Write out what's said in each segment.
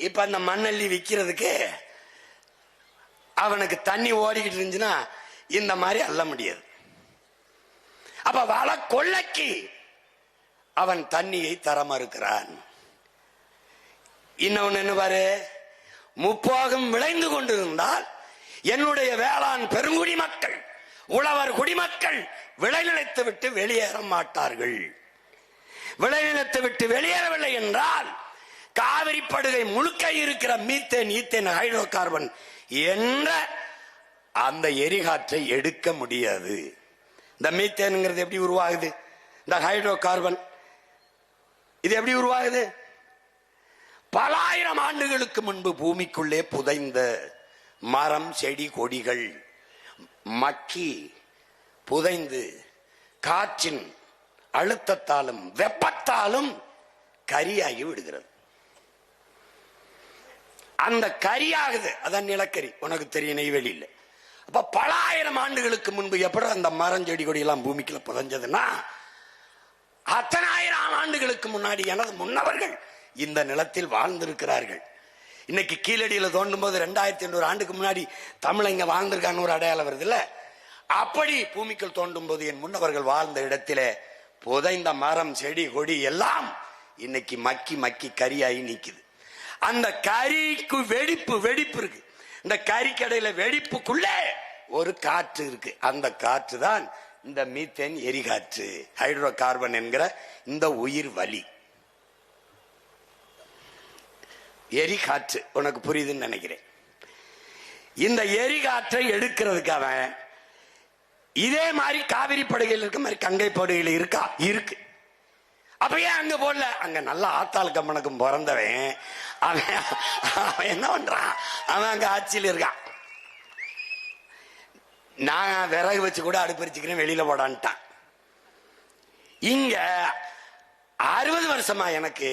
இப்ப அந்த மண்ணள்ளி விற்கிறதுக்கு அவனுக்கு தண்ணி ஓடிக்கிட்டு இருந்துச்சுன்னா இந்த மாதிரி அள்ள முடியாது. அப்ப வள கொள்ளைக்கு அவன் தண்ணியை தர மறுக்கிறான். இன்னொன்னு என்ன பாரு, முப்போகம் விளைந்து கொண்டிருந்தால் என்னுடைய வேளாண் பெருங்குடி மக்கள், உழவர் குடிமக்கள் விளைநிலத்தை விட்டு வெளியேற மாட்டார்கள். விளைநிலத்தை விட்டு வெளியேறவில்லை என்றால் காவிரி படுகை முழுக்க இருக்கிற மீத்தேன், ஈத்தேன், ஹைட்ரோ கார்பன் என்ற அந்த எரிகாற்றை எடுக்க முடியாது. இந்த மீத்தேனுங்கிறது எப்படி உருவாகுது, இந்த ஹைட்ரோ கார்பன் இது எப்படி உருவாகுது? பல ஆயிரம் ஆண்டுகளுக்கு முன்பு பூமிக்குள்ளே புதைந்த மரம், செடி, கொடிகள் மக்கி புதைந்து காற்றின் அழுத்தத்தாலும் வெப்பத்தாலும் கரியாகி விடுகிறது. அந்த கரியாகுது, அதான் நிலக்கரி. உனக்கு தெரியும், நெய்வேலியில். அப்ப பல ஆயிரம் ஆண்டுகளுக்கு முன்பு எப்படி அந்த மரம், செடி, கொடி எல்லாம் பூமிக்குள்ள புதைஞ்சதுன்னா, அத்தனை ஆயிரம் ஆண்டுகளுக்கு முன்னாடி எனது முன்னவர்கள் இந்த நிலத்தில் வாழ்ந்திருக்கிறார்கள். இன்னைக்கு கீழடியில தோண்டும் போது 2800 ஆண்டுக்கு முன்னாடி தமிழங்க வாழ்ந்திருக்கான்னு ஒரு அடையாளம் வருது இல்ல? அப்படி பூமிக்குள் தோண்டும் போது என் முன்னவர்கள் வாழ்ந்த இடத்திலே புதைந்த மரம், செடி, கொடி எல்லாம் இன்னைக்கு மக்கி மக்கி கரியாகி நிக்குது. அந்த கரிக்கு வெடிப்பு இருக்கு. இந்த கறிக்கடையில வெடிப்புக்குள்ளே ஒரு காற்று இருக்கு. அந்த காற்று தான் இந்த மீத்தேன் எரிகாற்று, ஹைட்ரோ கார்பன் என்கிற இந்த உயிர் வலி எரிகாற்று. உனக்கு புரியுதுன்னு நினைக்கிறேன். இந்த எரிகாற்றை எடுக்கிறதுக்கு அவன் இதே மாதிரி காவிரி படுகையில் இருக்க மாதிரி கங்கை படுகையில் இருக்கு. அப்ப ஏன் அங்க போடல? அங்க நல்ல ஆத்தாள் கம்மனுக்கும் பிறந்தவன் அவன் என்ன பண்றான்? அவன் அங்க ஆட்சியில் இருக்கான். நான் விறகு வச்சு கூட அடுப்பரிச்சுக்கிறேன், வெளியில போடான்ட்டான். இங்க 60 வருஷமா எனக்கு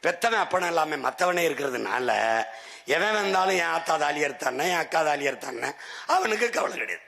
பெத்தவன் அப்பனும் எல்லாமே மத்தவனே இருக்கிறதுனால எவன் வந்தாலும் என் ஆத்தா தாலி எடுத்தானே, என் அக்கா தாலி எடுத்தானே, அவனுக்கு கவலை கிடையாது.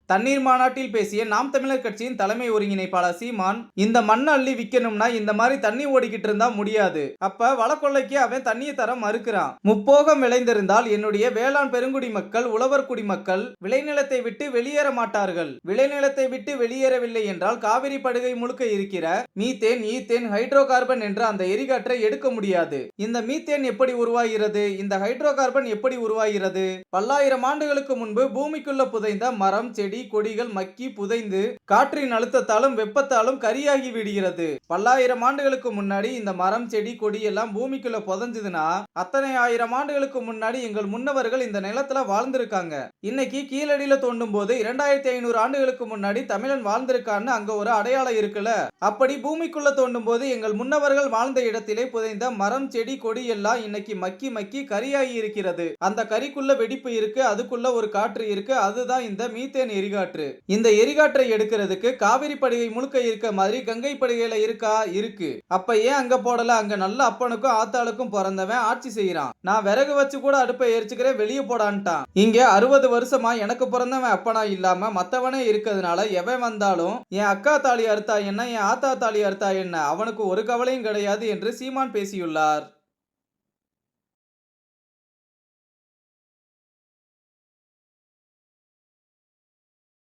தண்ணீர் மாநாட்டில் பேசிய நாம் தமிழர் கட்சியின் தலைமை ஒருங்கிணைப்பாளர் சீமான், இந்த மண்ணை அள்ளி விற்கணும்னா இந்த மாதிரி தண்ணி ஓடிக்கிட்டு இருந்தா முடியாது. அப்ப வளக்கொள்ளைக்கு அவன் தண்ணியை தர மறுக்கிறான். முப்போகம் விளைந்திருந்தால் என்னுடைய வேளாண் பெருங்குடி மக்கள், உழவர் குடிமக்கள் விளைநிலத்தை விட்டு வெளியேற மாட்டார்கள். விளைநிலத்தை விட்டு வெளியேறவில்லை என்றால் காவிரி படுகை முழுக்க இருக்கிற மீத்தேன், ஈத்தேன், ஹைட்ரோ கார்பன் என்ற அந்த எரிகாற்றை எடுக்க முடியாது. இந்த மீத்தேன் எப்படி உருவாகிறது? இந்த ஹைட்ரோ கார்பன் எப்படி உருவாகிறது? பல்லாயிரம் ஆண்டுகளுக்கு முன்பு பூமிக்குள்ள புதைந்த மரம், செடி, கொடிகள் மக்கி புதைந்து காற்றின் அழுத்தத்தாலும் வெப்பத்தாலும் கரியாகி விடுகிறது. பல்லாயிரம் ஆண்டுகளுக்கு முன்னாடி இந்த மரம், செடி, கொடி எல்லாம் பூமிக்குள்ள புதைஞ்சதுன்னா அத்தனை ஆயிரம் ஆண்டுகளுக்கு முன்னாடி எங்கள் முன்னவர்கள் இந்த நிலத்துல வாழ்ந்திருக்காங்க. இன்னைக்கு கீழடியில தோண்டும் போது 2500 ஆண்டுகளுக்கு முன்னாடி தமிழன் வாழ்ந்திருக்கான்னு அங்க ஒரு அடையாளம் இருக்குல்ல? அப்படி பூமிக்குள்ள தோண்டும் போது எங்கள் முன்னவர்கள் வாழ்ந்த இடத்திலே புதைந்த மரம், செடி, கொடி எல்லாம் இன்னைக்கு மக்கி மக்கி கரியாகி இருக்கிறது. அந்த கரிக்குள்ள வெடிப்பு இருக்கு, அதுக்குள்ள ஒரு காற்று இருக்கு. அதுதான் இந்த மீத்தேன் எரிகாற்று. இந்த எரிகாற்றை எடுக்கிறதுக்கு காவிரி படுகை முழுக்க இருக்க மாதிரி கங்கை படுகையில இருக்கா? இருக்கு. அப்ப ஏன் அங்க போடல? அங்க நல்ல அப்பனுக்கும் ஆத்தாளுக்கும் பிறந்தவன் ஆட்சி செய்யறான். நான் விறகு வச்சு கூட அடுப்பை எரிச்சுக்கிறேன், வெளியே போடான்ட்டான். இங்க 60 வருஷமா எனக்கு பிறந்தவன் அப்பனா இல்லாம மத்தவனே இருக்கிறதுனால எவன் வந்தாலும் என் அக்கா தாலி அறுத்தா என்ன, என் ஆத்தா தாலி அறுத்தா என்ன, அவனுக்கு ஒரு கவலையும் கிடையாது என்று சீமான் பேசியுள்ளார்.